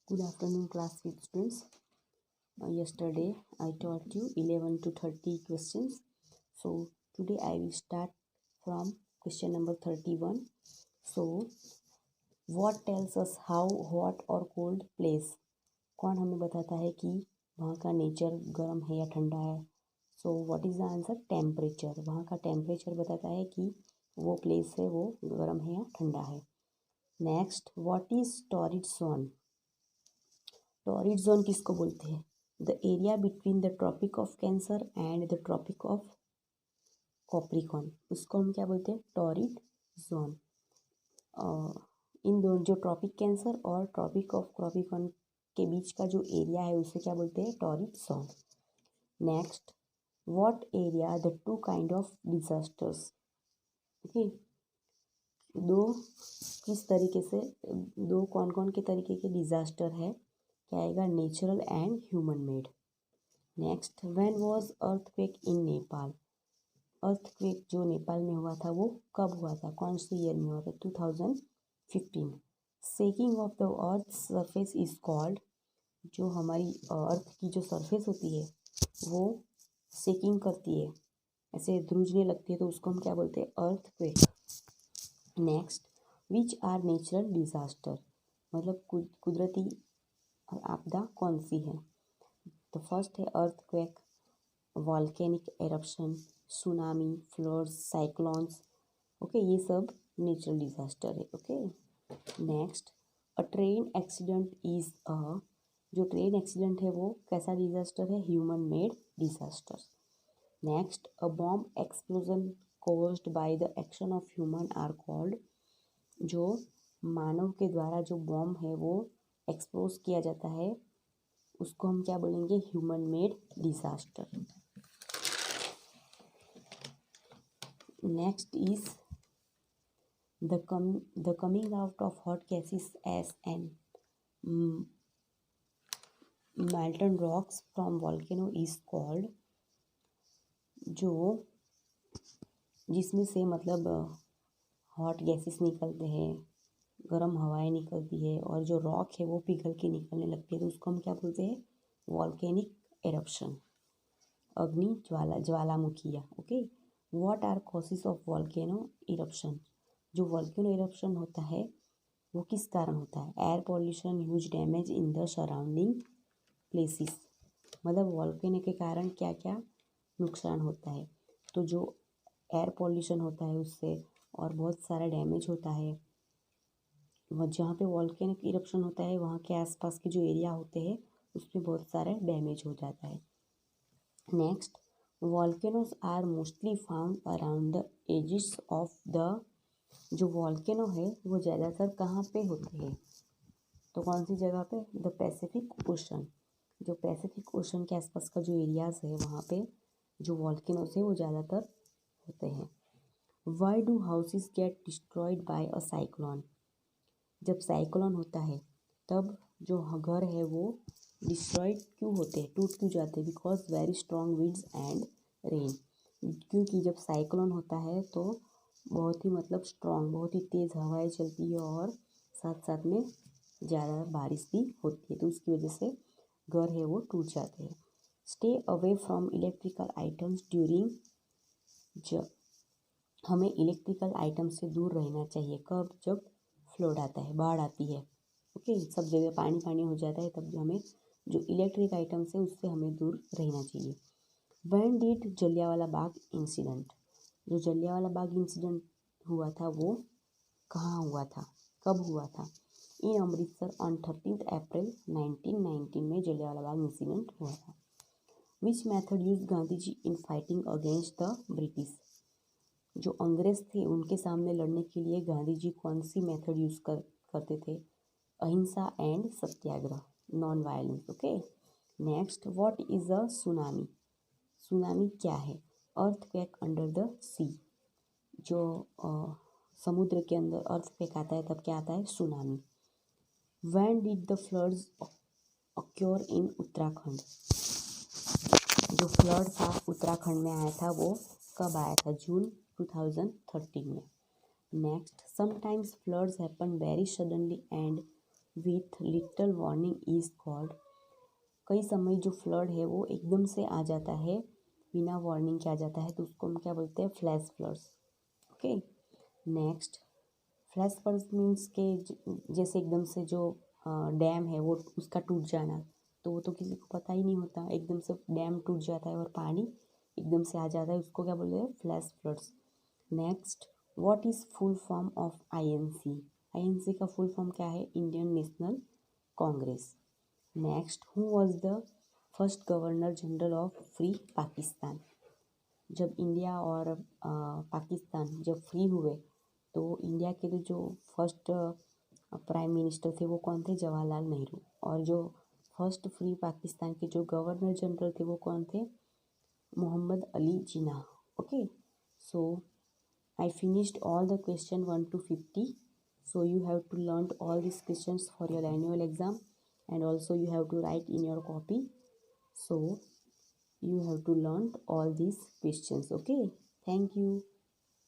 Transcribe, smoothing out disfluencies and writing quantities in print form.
Good afternoon, class 5 students. Yesterday I taught you 11 to 30 questions. So today I will start from question number 31. So what tells us how hot or cold place? कौन हमें बताता है कि वहाँ का nature गर्म है या ठंडा है? So what is the answer? Temperature. वहाँ का टेम्परेचर बताता है कि वो प्लेस है वो गर्म है या ठंडा है. Next, what is torrid zone? Torrid zone किसको बोलते हैं? The area between the Tropic of Cancer and the Tropic of Capricorn, उसको हम क्या बोलते हैं? Torrid zone. इन दोनों, जो ट्रॉपिक कैंसर और ट्रॉपिक ऑफ कॉप्रिकॉन के बीच का जो एरिया है उसे क्या बोलते हैं? Torrid zone. Next, what area the two kind of disasters? Okay, दो किस तरीके से, दो कौन कौन के तरीके के डिजास्टर है? क्या आएगा? Natural and human made. Next, when was earthquake in Nepal? Earthquake जो नेपाल में हुआ था वो कब हुआ था? कौन से ईयर में हुआ था? 2015. Shaking of the earth surface is called, जो हमारी अर्थ की जो सरफेस होती है वो शेकिंग करती है, ऐसे ध्रुजने लगती है, तो उसको हम क्या बोलते हैं? Earthquake. Next, which are natural disaster? मतलब कुदरती आपदा कौन सी है? तो फर्स्ट है earthquake, volcanic eruption, tsunami, floods, cyclones. Okay, ये सब नेचुरल डिजास्टर है. Okay. Next, a train accident is a, जो ट्रेन एक्सीडेंट है वो कैसा डिजास्टर है? Human made disaster. Next, a bomb explosion caused by the action of human are called, जो मानव के द्वारा जो बॉम्ब है वो एक्सप्लोज किया जाता है उसको हम क्या बोलेंगे? Human made disaster. Next is the coming out of hot gases ash and molten rocks from volcano is called, जो जिसमें से मतलब हॉट गैसेस निकलते हैं, गर्म हवाएं निकलती है और जो रॉक है वो पिघल के निकलने लगती है, तो उसको हम क्या बोलते हैं? वॉल्केनिक एरप्शन, अग्नि ज्वालामुखिया. Okay. What are causes of volcano eruption? जो वॉल्केनो इरप्शन होता है वो किस कारण होता है? Air pollution, huge damage in the surrounding places. मतलब वॉल्केनो के कारण क्या क्या नुकसान होता है? तो जो एयर पॉल्यूशन होता है उससे, और बहुत सारा डैमेज होता है. वह जहाँ पे वॉल्केनिक इरप्शन होता है वहाँ के आसपास के जो एरिया होते हैं उसमें बहुत सारा डैमेज हो जाता है. Next, volcanoes are mostly found around the edges of the, जो वॉल्केनो है वो ज़्यादातर कहाँ पे होते हैं? तो कौन सी जगह पे? The Pacific ocean. जो पैसिफिक ओशन के आसपास का जो एरियाज़ है वहाँ पे जो वॉल्केनोज है वो ज़्यादातर होते हैं. Why do houses get destroyed by a cyclone? जब साइक्लोन होता है तब जो घर है वो डिस्ट्रॉयड क्यों होते हैं, टूट क्यों जाते हैं? Because very strong winds and rain. क्योंकि जब साइक्लोन होता है तो बहुत ही मतलब स्ट्रॉन्ग, बहुत ही तेज़ हवाएं चलती है और साथ साथ में ज़्यादा बारिश भी होती है, तो उसकी वजह से घर है वो टूट जाते हैं. Stay away from electrical items during, जब हमें इलेक्ट्रिकल आइटम से दूर रहना चाहिए. कब? जब फ्लड आता है, बाढ़ आती है. ओके, सब जगह पानी पानी हो जाता है, तब हमें जो इलेक्ट्रिक आइटम्स है उससे हमें दूर रहना चाहिए. When did Jallianwala Bagh incident? जो जलियांवाला बाग इंसिडेंट हुआ था वो कहाँ हुआ था, कब हुआ था? इन अमृतसर ऑन 13 अप्रैल 1919 में जलियांवाला बाग इंसिडेंट हुआ था. Which method use Gandhi ji in fighting against the British? जो अंग्रेज थे उनके सामने लड़ने के लिए गांधी जी कौन सी मेथड यूज़ करते थे? अहिंसा and Satyagraha, non violence. Okay. Next, what is a tsunami? Tsunami क्या है? अर्थक्वेक अंडर द सी. जो समुद्र के अंदर अर्थक्वेक आता है तब क्या आता है? Tsunami. When did the floods occur in Uttarakhand? जो फ्लड था उत्तराखंड में आया था वो कब आया था? जून 2013 में. Next, sometimes floods happen very suddenly and with little warning is called. कई समय जो फ्लड है वो एकदम से आ जाता है, बिना वार्निंग के आ जाता है, तो उसको हम क्या बोलते हैं? Flash floods. Okay, next, flash floods means के जैसे एकदम से जो डैम है वो उसका टूट जाना, तो वो तो किसी को पता ही नहीं होता, एकदम से डैम टूट जाता है और पानी एकदम से आ जाता है, उसको क्या बोलते हैं? Flash floods. Next, what is full form of INC? INC का फुल फॉर्म क्या है? Indian national Congress. Next, who was the first governor general of free Pakistan? जब इंडिया और पाकिस्तान जब फ्री हुए तो इंडिया के जो फर्स्ट प्राइम मिनिस्टर थे वो कौन थे? जवाहरलाल नेहरू। और जो फर्स्ट फ्री पाकिस्तान के जो गवर्नर जनरल थे वो कौन थे? Mohammad Ali Jinnah. Okay, so I finished all the question 1 to 50. So you have to learn all these questions for your annual exam, and also you have to write in your copy. So you have to learn all these questions. Okay, thank you.